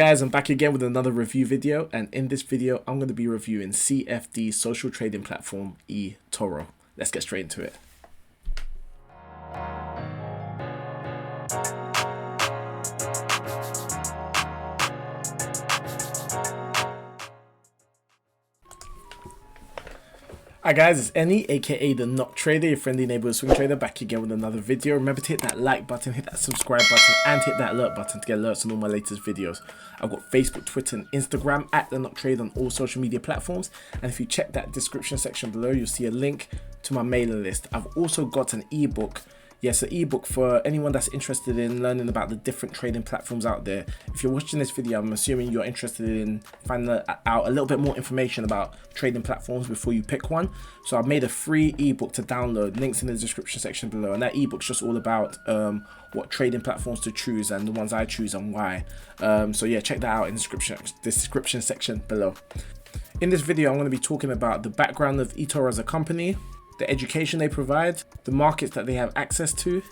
Guys, I'm back again with another review video, and in this video I'm going to be reviewing CFD social trading platform eToro. Let's get straight into it. Hi guys, it's Any, aka the Not Trader, your friendly neighborhood swing trader, back again with another video. Remember to hit that like button, hit that subscribe button, and hit that alert button to get alerts on all my latest videos. I've got Facebook, Twitter, and Instagram at the Not Trader on all social media platforms. And if you check that description section below, you'll see a link to my mailing list. I've also got an ebook. Yes, an ebook for anyone that's interested in learning about the different trading platforms out there. If you're watching this video, I'm assuming you're interested in finding out a little bit more information about trading platforms before you pick one. So I've made a free ebook to download, links in the description section below. And that ebook's just all about what trading platforms to choose and the ones I choose and why. So yeah, check that out in the description section below. In this video, I'm going to be talking about the background of eToro as a company, the education they provide, the markets that they have access to,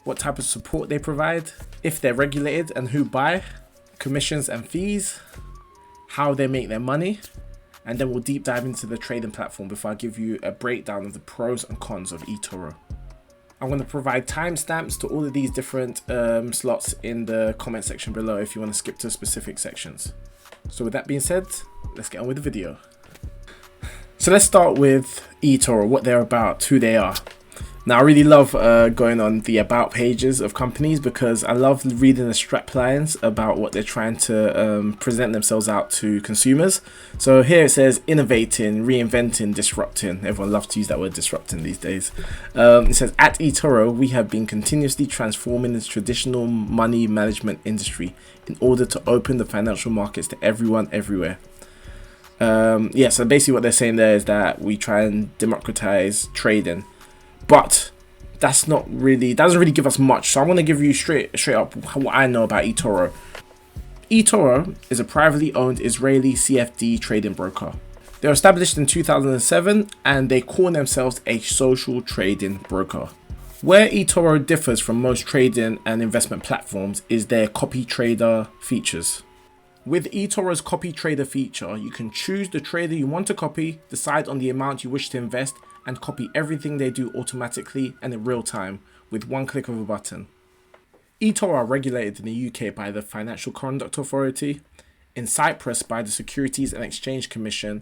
what type of support they provide, if they're regulated and who buy, commissions and fees, how they make their money, and then we'll deep dive into the trading platform before I give you a breakdown of the pros and cons of eToro. I'm going to provide timestamps to all of these different slots in the comment section below if you want to skip to specific sections. So with that being said, let's get on with the video. So let's start with eToro, what they're about, who they are. Now I really love going on the about pages of companies because I love reading the strap lines about what they're trying to present themselves out to consumers. So here it says innovating, reinventing, disrupting. Everyone loves to use that word disrupting these days. It says at eToro we have been continuously transforming the traditional money management industry in order to open the financial markets to everyone everywhere. Yeah, so basically what they're saying there is that we try and democratize trading, but that's not really, doesn't really give us much. So I'm going to give you straight up what I know about eToro. eToro is a privately owned Israeli CFD trading broker. They were established in 2007 and they call themselves a social trading broker. Where eToro differs from most trading and investment platforms is their copy trader features. With eToro's copy trader feature, you can choose the trader you want to copy, decide on the amount you wish to invest, and copy everything they do automatically and in real time with one click of a button. eToro are regulated in the UK by the Financial Conduct Authority, in Cyprus by the Securities and Exchange Commission,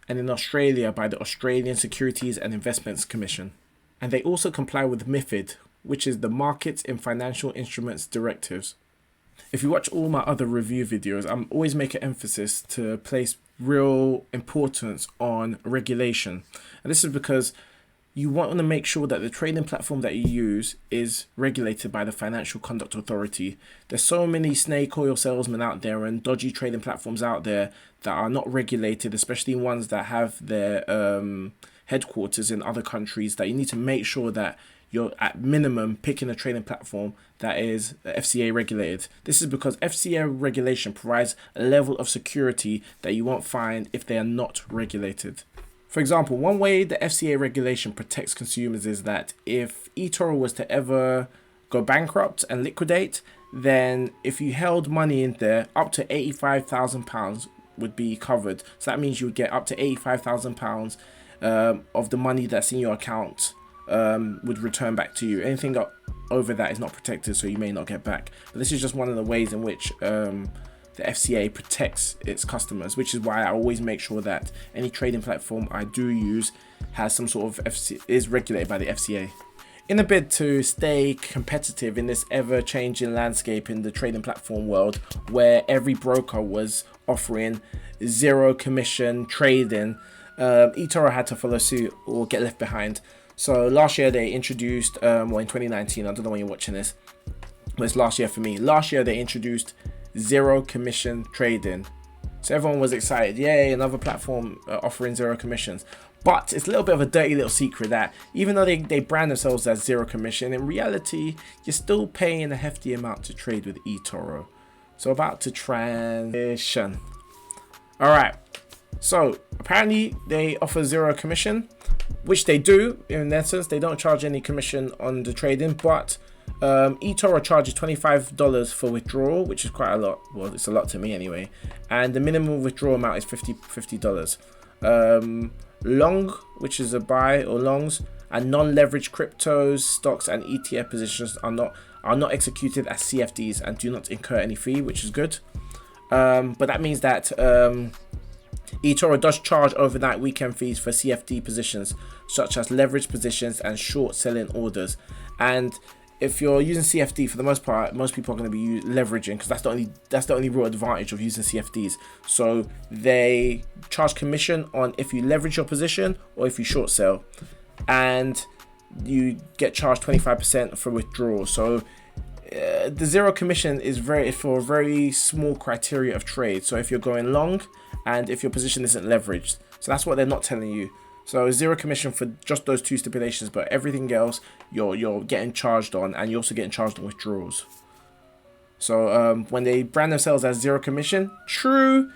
and in Australia by the Australian Securities and Investments Commission. And they also comply with MiFID, which is the Markets in Financial Instruments Directives. If you watch all my other review videos, I'm always making emphasis to place real importance on regulation. And this is because you want to make sure that the trading platform that you use is regulated by the Financial Conduct Authority. There's so many snake oil salesmen out there and dodgy trading platforms out there that are not regulated, especially ones that have their headquarters in other countries, that you need to make sure that you're at minimum picking a trading platform that is FCA regulated. This is because FCA regulation provides a level of security that you won't find if they are not regulated. For example, one way the FCA regulation protects consumers is that if eToro was to ever go bankrupt and liquidate, then if you held money in there, up to £85,000 would be covered. So that means you would get up to £85,000 of the money that's in your account would return back to you. Anything over that is not protected, so you may not get back. But this is just one of the ways in which the FCA protects its customers, which is why I always make sure that any trading platform I do use has some sort of is regulated by the FCA. In a bid to stay competitive in this ever-changing landscape in the trading platform world, where every broker was offering zero commission trading, eToro had to follow suit or get left behind. So last year they introduced, well in 2019, I don't know when you're watching this, but it's last year for me. Last year they introduced zero commission trading. So everyone was excited, yay, another platform offering zero commissions. But it's a little bit of a dirty little secret that even though they brand themselves as zero commission, in reality, you're still paying a hefty amount to trade with eToro. So about to transition. All right. So apparently they offer zero commission, which they do. In essence, they don't charge any commission on the trading, but eToro charges $25 for withdrawal, which is quite a lot. Well, it's a lot to me anyway. And the minimum withdrawal amount is $50. Long, which is a buy or longs, and non-leveraged cryptos, stocks, and ETF positions are not executed as CFDs and do not incur any fee, which is good. But that means that eToro does charge overnight weekend fees for CFD positions, such as leveraged positions and short selling orders. And if you're using CFD, for the most part, most people are going to be leveraging, because that's the only real advantage of using CFDs. So they charge commission on if you leverage your position or if you short sell, and you get charged 25% for withdrawal. So the zero commission is for a very small criteria of trade. So if you're going long and if your position isn't leveraged, so that's what they're not telling you. So zero commission for just those two stipulations, but everything else you're getting charged on, and you're also getting charged on withdrawals. So when they brand themselves as zero commission, true,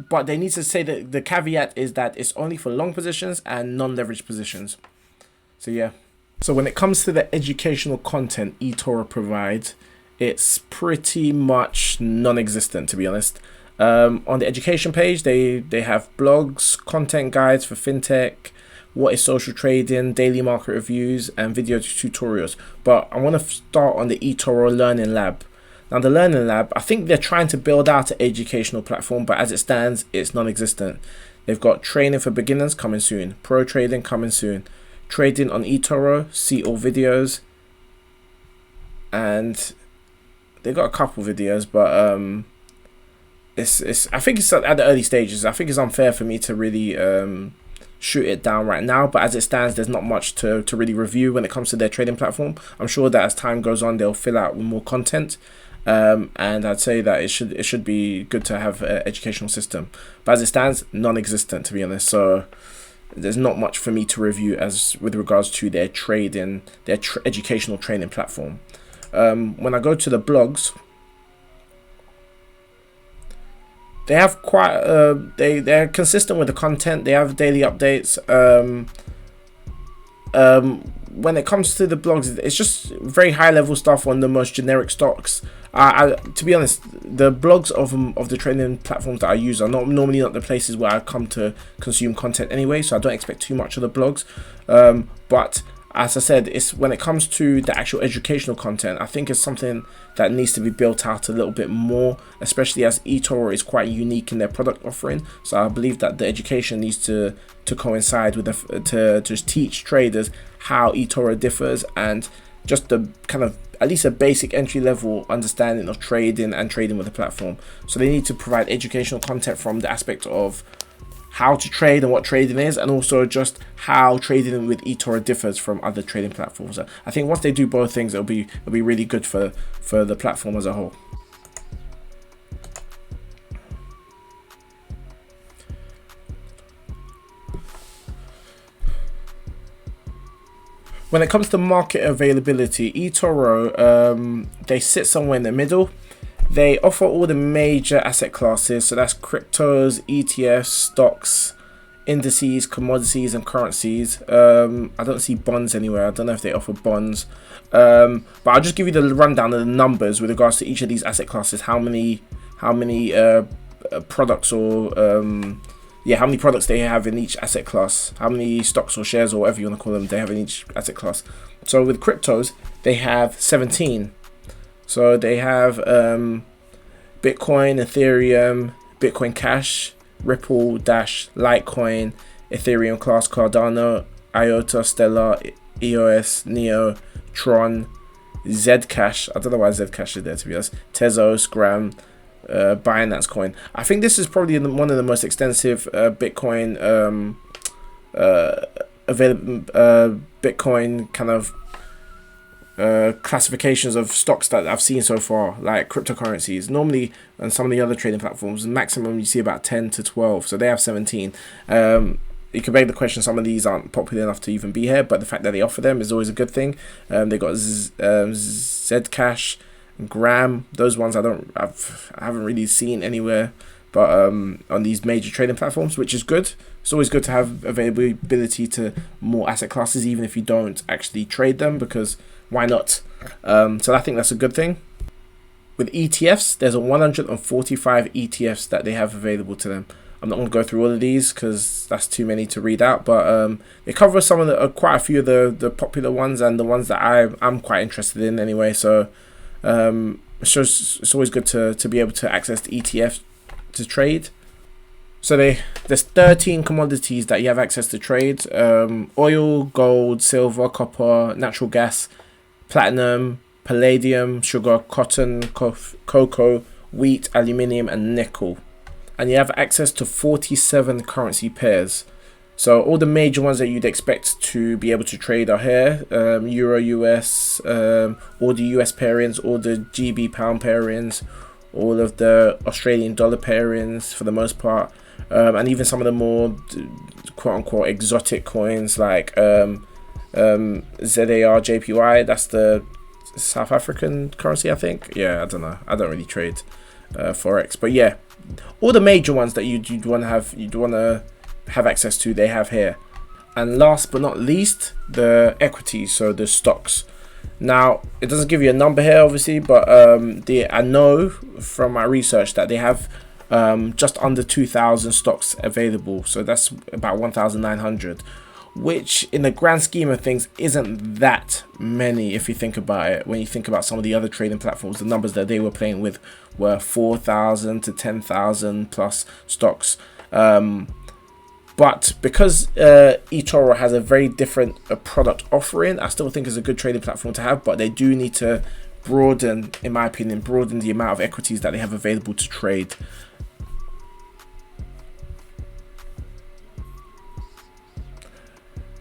but they need to say that the caveat is that it's only for long positions and non-leveraged positions. So yeah. So when it comes to the educational content eToro provides, it's pretty much non-existent, to be honest. On the education page, they have blogs, content guides for fintech, what is social trading, daily market reviews, and video tutorials. But I want to start on the eToro Learning Lab. Now, the Learning Lab, I think they're trying to build out an educational platform, but as it stands, it's non-existent. They've got training for beginners coming soon, pro trading coming soon, trading on eToro, see all videos, and they got a couple videos, but I think it's at the early stages. I think it's unfair for me to really shoot it down right now, but as it stands, there's not much to really review when it comes to their trading platform. I'm sure that as time goes on, they'll fill out with more content, and I'd say that it should be good to have an educational system, but as it stands, non-existent, to be honest. So there's not much for me to review as with regards to their trading, their educational training platform. When I go to the blogs, they have quite they're consistent with the content. They have daily updates. When it comes to the blogs, it's just very high level stuff on the most generic stocks. To be honest, the blogs of the trading platforms that I use are normally not the places where I come to consume content anyway, so I don't expect too much of the blogs. But as I said, it's when it comes to the actual educational content, I think it's something that needs to be built out a little bit more, especially as eToro is quite unique in their product offering. So I believe that the education needs to coincide with to just teach traders how eToro differs, and just the kind of at least a basic entry level understanding of trading and trading with the platform. So they need to provide educational content from the aspect of how to trade and what trading is, and also just how trading with eToro differs from other trading platforms. I think once they do both things, it'll be really good for the platform as a whole. When it comes to market availability, eToro, they sit somewhere in the middle. They offer all the major asset classes, so that's cryptos, ETFs, stocks, indices, commodities, and currencies. I don't see bonds anywhere. I don't know if they offer bonds, but I'll just give you the rundown of the numbers with regards to each of these asset classes. How many products or how many products they have in each asset class, how many stocks or shares or whatever you want to call them they have in each asset class. So with cryptos, they have 17. So they have Bitcoin, Ethereum, Bitcoin Cash, Ripple, Dash, Litecoin, Ethereum Class, Cardano, IOTA, Stellar, EOS, Neo, Tron, Zcash. I don't know why Zcash is there, to be honest. Tezos, Gram, Binance Coin. I think this is probably one of the most extensive Bitcoin available Bitcoin kind of classifications of stocks that I've seen so far, like cryptocurrencies. Normally on some of the other trading platforms, maximum you see about 10 to 12, so they have 17. You could beg the question, some of these aren't popular enough to even be here, but the fact that they offer them is always a good thing. They got Zcash, Gram. Those ones I haven't really seen anywhere, but on these major trading platforms, which is good. It's always good to have availability to more asset classes, even if you don't actually trade them, because why not? So I think that's a good thing. With ETFs, there's a 145 ETFs that they have available to them. I'm not going to go through all of these because that's too many to read out, but they cover some of the quite a few of the popular ones and the ones that I'm quite interested in anyway. So it's always good to be able to access the ETF to trade. So there's 13 commodities that you have access to trade: oil, gold, silver, copper, natural gas, platinum, palladium, sugar, cotton, cocoa, wheat, aluminium, and nickel. And you have access to 47 currency pairs. So all the major ones that you'd expect to be able to trade are here: Euro, US, all the US pairings, all the GB pound pairings, all of the Australian dollar pairings for the most part, and even some of the more quote-unquote exotic coins like ZAR JPY. That's the South African currency, I think. Yeah, I don't know. I don't really trade forex, but yeah, all the major ones that you'd want to have access to, they have here. And last but not least, the equities, so the stocks. Now, it doesn't give you a number here, obviously, but I know from my research that they have just under 2,000 stocks available. So that's about 1,900, which in the grand scheme of things isn't that many if you think about it. When you think about some of the other trading platforms, the numbers that they were playing with were 4,000 to 10,000 plus stocks. But because eToro has a very different product offering, I still think it's a good trading platform to have, but they do need to broaden, in my opinion, the amount of equities that they have available to trade.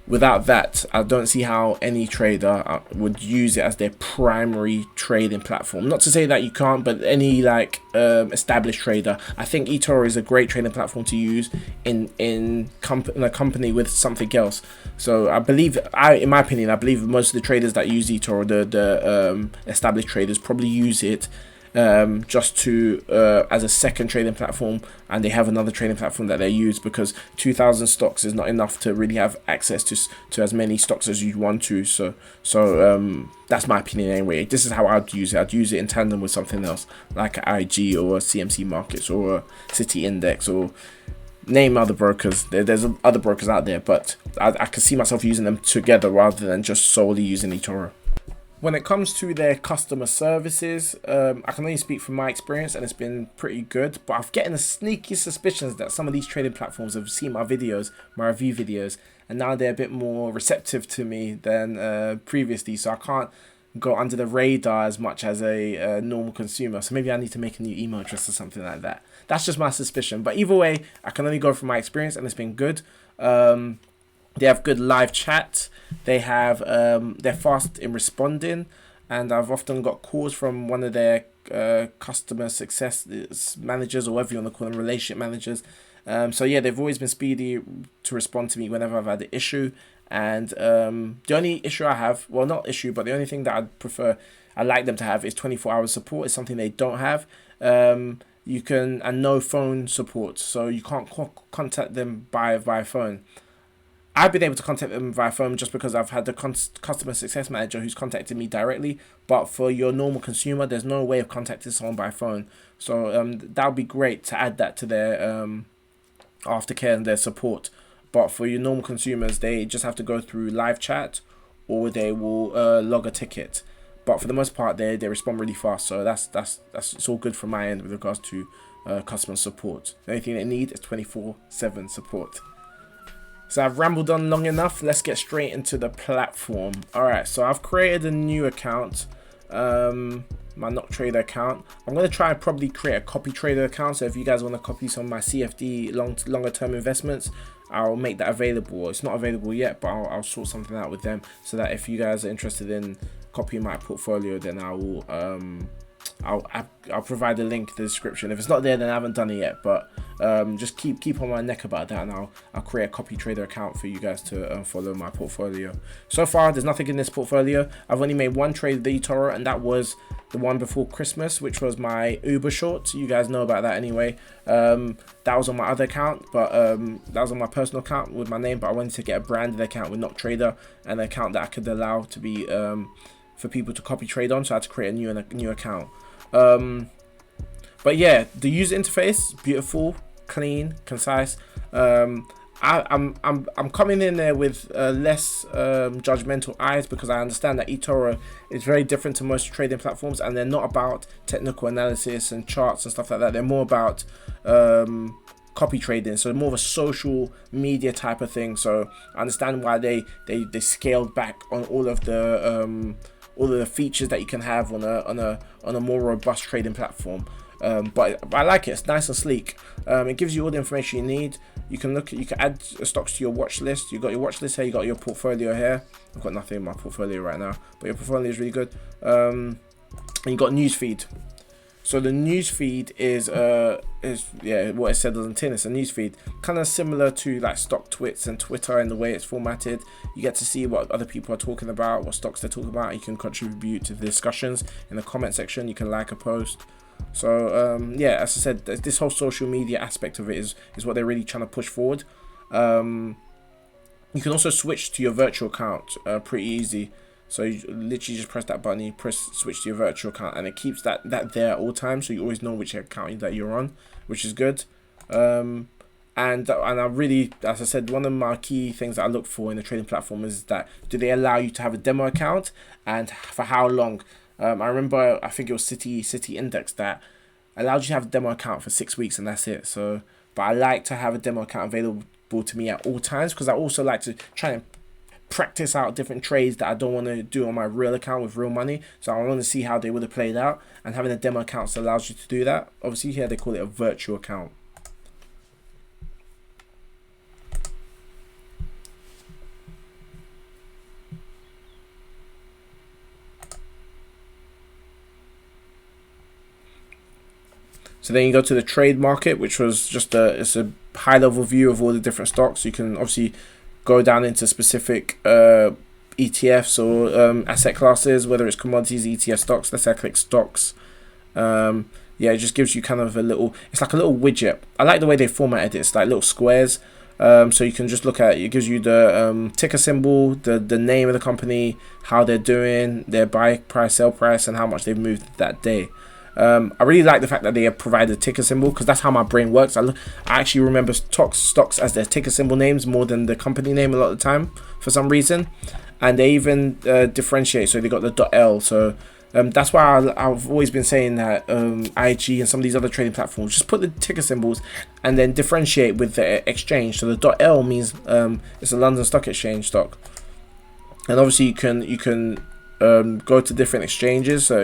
Without that, I don't see how any trader would use it as their primary trading platform. Not to say that you can't, but any established trader, I think eToro is a great trading platform to use in a company with something else. So I believe, in my opinion, I believe most of the traders that use eToro, the established traders, probably use it just to as a second trading platform, and they have another trading platform that they use, because 2,000 stocks is not enough to really have access to as many stocks as you want to. So that's my opinion anyway. This is how I'd use it. I'd use it in tandem with something else like IG or CMC Markets or City Index, or name other brokers. There's other brokers out there, but I can see myself using them together rather than just solely using eToro. When it comes to their customer services, I can only speak from my experience, and it's been pretty good. But I'm getting a sneaky suspicions that some of these trading platforms have seen my videos, my review videos, and now they're a bit more receptive to me than previously. So I can't go under the radar as much as a normal consumer. So maybe I need to make a new email address or something like that. That's just my suspicion. But either way, I can only go from my experience, and it's been good. They have good live chat. They have they're fast in responding, and I've often got calls from one of their customer success managers, or whatever you want to call them, relationship managers. So yeah, they've always been speedy to respond to me whenever I've had an issue. And the only issue I have, well, not issue, but the only thing that I'd like them to have is 24-hour support. It's something they don't have. You can, and no phone support, so you can't contact them via phone. I've been able to contact them via phone just because I've had the customer success manager who's contacted me directly. But for your normal consumer, there's no way of contacting someone by phone. So that would be great to add that to their aftercare and their support. But for your normal consumers, they just have to go through live chat, or they will log a ticket. But for the most part, they respond really fast. So that's it's all good from my end with regards to customer support. The only thing they need is 24/7 support. So I've rambled on long enough. Let's get straight into the platform. Alright, so I've created a new account, my Not Trader account. I'm going to try and probably create a copy trader account. So if you guys want to copy some of my CFD longer term investments, I'll make that available. It's not available yet, but I'll sort something out with them, so that if you guys are interested in copying my portfolio, then I will I'll provide a link in the description. If it's not there, then I haven't done it yet, but just keep on my neck about that, and I'll create a copy trader account for you guys to follow my portfolio. So far, there's nothing in this portfolio. I've only made one trade with the eToro, and that was the one before Christmas, which was my Uber short. You guys know about that anyway. That was on my other account, but that was on my personal account with my name, but I wanted to get a branded account with Not Trader, and an account that I could allow to be for people to copy trade on, so I had to create a new account. But yeah, the user interface, beautiful, clean, concise. I'm coming in there with less judgmental eyes, because I understand that eToro is very different to most trading platforms, and they're not about technical analysis and charts and stuff like that. They're more about copy trading, so more of a social media type of thing. So I understand why they scaled back on all of the features that you can have on a more robust trading platform. But I like it. It's nice and sleek. It gives you all the information you need. You can add stocks to your watch list. You got your watch list here. You got your portfolio here. I've got nothing in my portfolio right now, but your portfolio is really good. And you got news feed. So the news feed is yeah, what it said on the tin. It's a news feed, kind of similar to like Stock Twits and Twitter in the way it's formatted. You get to see what other people are talking about, what stocks they're talking about. You can contribute to the discussions in the comment section. You can like a post. So yeah, as I said, this whole social media aspect of it is what they're really trying to push forward. You can also switch to your virtual account pretty easy. So you literally just press that button, you press switch to your virtual account, and it keeps that there at all times, so you always know which account that you're on, which is good. And I really, as I said, one of my key things that I look for in a trading platform is that, do they allow you to have a demo account, and for how long? I remember, I think it was City Index that allowed you to have a demo account for 6 weeks, and that's it. So, but I like to have a demo account available to me at all times, because I also like to try and practice out different trades that I don't want to do on my real account with real money. So I want to see how they would have played out, and having a demo account allows you to do that. Obviously here they call it a virtual account. So then you go to the trade market, which was just it's a high level view of all the different stocks. You can obviously go down into specific ETFs or asset classes, whether it's commodities, ETF, stocks. Let's say I click stocks. Yeah, it just gives you kind of it's like a little widget. I like the way they formatted it. It's like little squares. So you can just look at it. It gives you the ticker symbol, the name of the company, how they're doing, their buy price, sell price, and how much they've moved that day. I really like the fact that they have provided a ticker symbol, because that's how my brain works. I actually remember stocks as their ticker symbol names more than the company name a lot of the time for some reason. And they even differentiate, so they got the .L. So that's why I've always been saying that IG and some of these other trading platforms just put the ticker symbols and then differentiate with the exchange. So the .L means it's a London Stock Exchange stock, and obviously you can go to different exchanges, so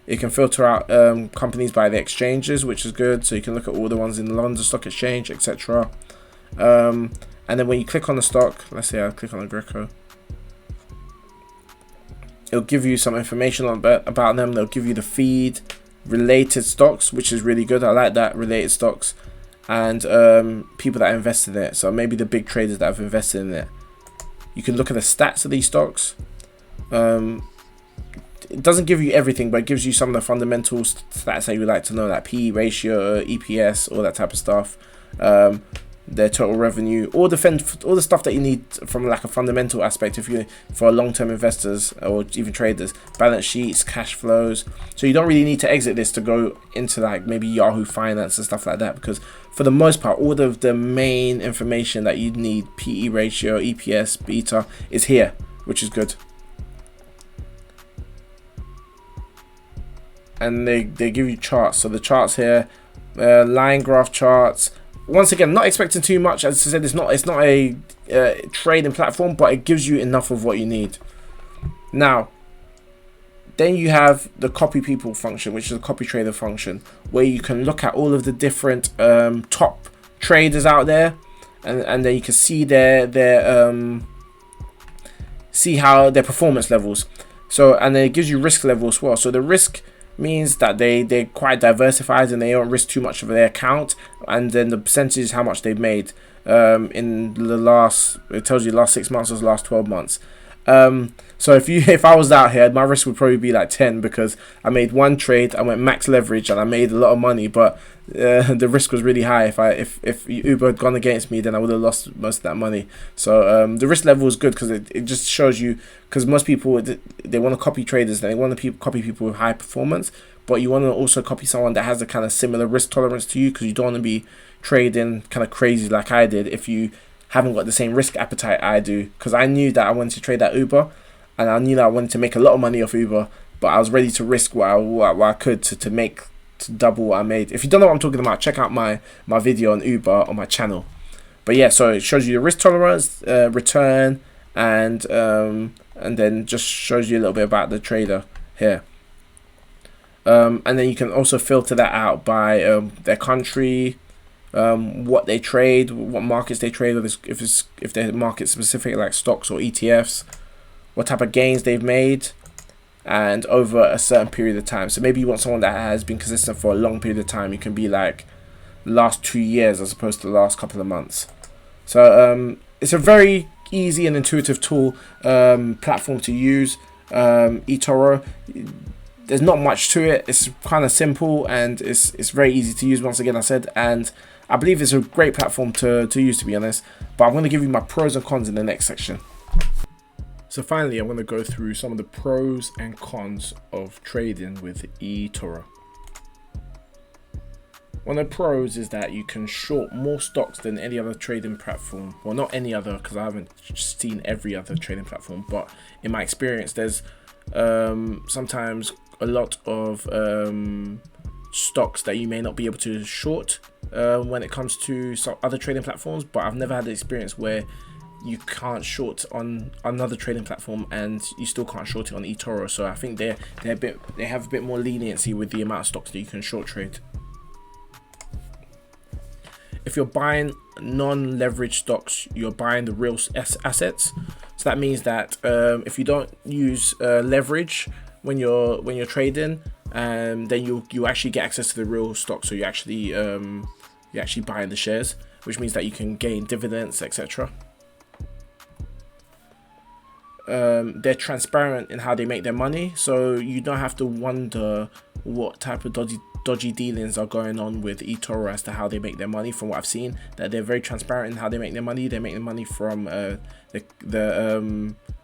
it can filter out companies by the exchanges, which is good. So you can look at all the ones in the London Stock Exchange, etc. And then when you click on the stock, let's say I click on the Greco, it'll give you some information about them. They'll give you the feed, related stocks, which is really good. I like that, related stocks, and people that invested in it. So maybe the big traders that have invested in it. You can look at the stats of these stocks. It doesn't give you everything, but it gives you some of the fundamental stats that you would like to know, like PE ratio, EPS, all that type of stuff. Their total revenue, all the stuff that you need from like a fundamental aspect for long-term investors or even traders. Balance sheets, cash flows. So you don't really need to exit this to go into like maybe Yahoo Finance and stuff like that, because for the most part, all of the main information that you need, PE ratio, EPS, beta, is here, which is good. And they give you charts. So the charts here, line graph charts. Once again, not expecting too much. As I said, it's not a trading platform, but it gives you enough of what you need. Now, then you have the copy people function, which is a copy trader function, where you can look at all of the different top traders out there, and then you can see see how their performance levels. So, and then it gives you risk level as well. So the risk means that they're quite diversified and they don't risk too much of their account. And then the percentage is how much they've made in the last, it tells you last 6 months or last 12 months. So if I was out here, my risk would probably be like 10, because I made one trade, I went max leverage, and I made a lot of money, but the risk was really high. If Uber had gone against me, then I would have lost most of that money. So the risk level is good, because it just shows you, because most people, they want to copy traders, they want to copy people with high performance, but you want to also copy someone that has a kind of similar risk tolerance to you, because you don't want to be trading kind of crazy like I did if you haven't got the same risk appetite I do. Because I knew that I wanted to trade at Uber, and I knew that I wanted to make a lot of money off Uber, but I was ready to risk what I could to double what I made. If you don't know what I'm talking about, check out my video on Uber on my channel. But yeah, so it shows you the risk tolerance, return, and then just shows you a little bit about the trader here. And then you can also filter that out by their country, what they trade, what markets they trade, or if they're market specific like stocks or ETFs, what type of gains they've made, and over a certain period of time. So maybe you want someone that has been consistent for a long period of time. You can be like the last 2 years as opposed to the last couple of months. So it's a very easy and intuitive tool, platform to use. eToro, there's not much to it. It's kind of simple, and it's very easy to use, once again I said, and I believe it's a great platform to use, to be honest. But I'm going to give you my pros and cons in the next section. So finally, I'm going to go through some of the pros and cons of trading with eToro. One of the pros is that you can short more stocks than any other trading platform. Well, not any other, because I haven't seen every other trading platform, but in my experience, there's sometimes a lot of stocks that you may not be able to short when it comes to some other trading platforms. But I've never had the experience where you can't short on another trading platform and you still can't short it on eToro. So I think they have a bit more leniency with the amount of stocks that you can short trade. If you're buying non-leveraged stocks, you're buying the real assets. So that means that if you don't use leverage when you're trading, then you actually get access to the real stock. So you're actually buying the shares, which means that you can gain dividends, etc. They're transparent in how they make their money, so you don't have to wonder what type of dodgy dealings are going on with eToro as to how they make their money. From what I've seen, that they're very transparent in how they make their money. They make their money from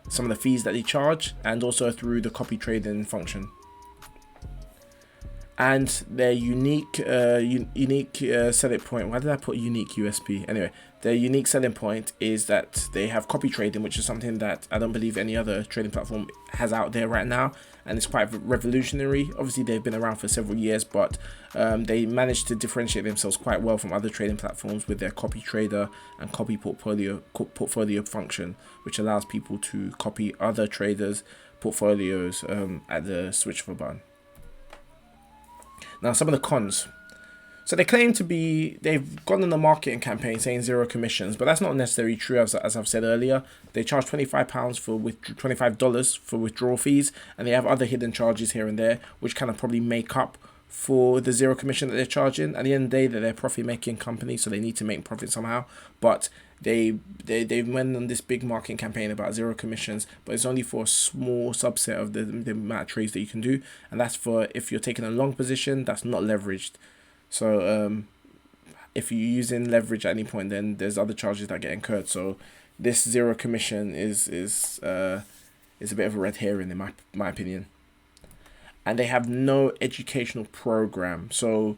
some of the fees that they charge, and also through the copy trading function. And their unique selling point. Why did I put unique USP? Anyway, their unique selling point is that they have copy trading, which is something that I don't believe any other trading platform has out there right now, and it's quite revolutionary. Obviously, they've been around for several years, but they managed to differentiate themselves quite well from other trading platforms with their copy trader and copy portfolio function, which allows people to copy other traders' portfolios at the switch of a button. Now, some of the cons. So they claim they've gone on the marketing campaign saying 0 commissions, but that's not necessarily true. As I've said earlier, they charge £25 for $25 for withdrawal fees, and they have other hidden charges here and there, which kind of probably make up for the 0 commission that they're charging. At the end of the day, they're a profit-making company, so they need to make profit somehow. But they went on this big marketing campaign about 0 commissions, but it's only for a small subset of the amount of trades that you can do, and that's for if you're taking a long position that's not leveraged. So if you're using leverage at any point, then there's other charges that get incurred. So this 0 commission is a bit of a red herring in my opinion. And they have no educational program. So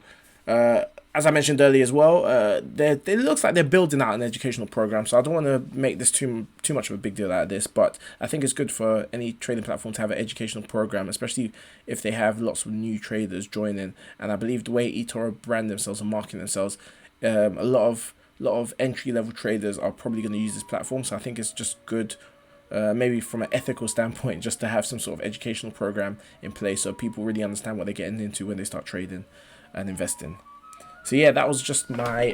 as I mentioned earlier as well, it looks like they're building out an educational program. So I don't want to make this too much of a big deal out of this, but I think it's good for any trading platform to have an educational program, especially if they have lots of new traders joining. And I believe the way eToro brand themselves and market themselves, a lot of entry-level traders are probably going to use this platform. So I think it's just good, maybe from an ethical standpoint, just to have some sort of educational program in place so people really understand what they're getting into when they start trading and investing. So yeah, that was just my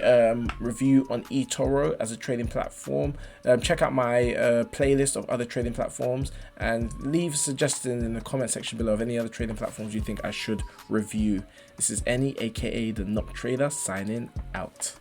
review on eToro as a trading platform. Check out my playlist of other trading platforms and leave a suggestion in the comment section below of any other trading platforms you think I should review. This is Any, aka the Knock Trader, signing out.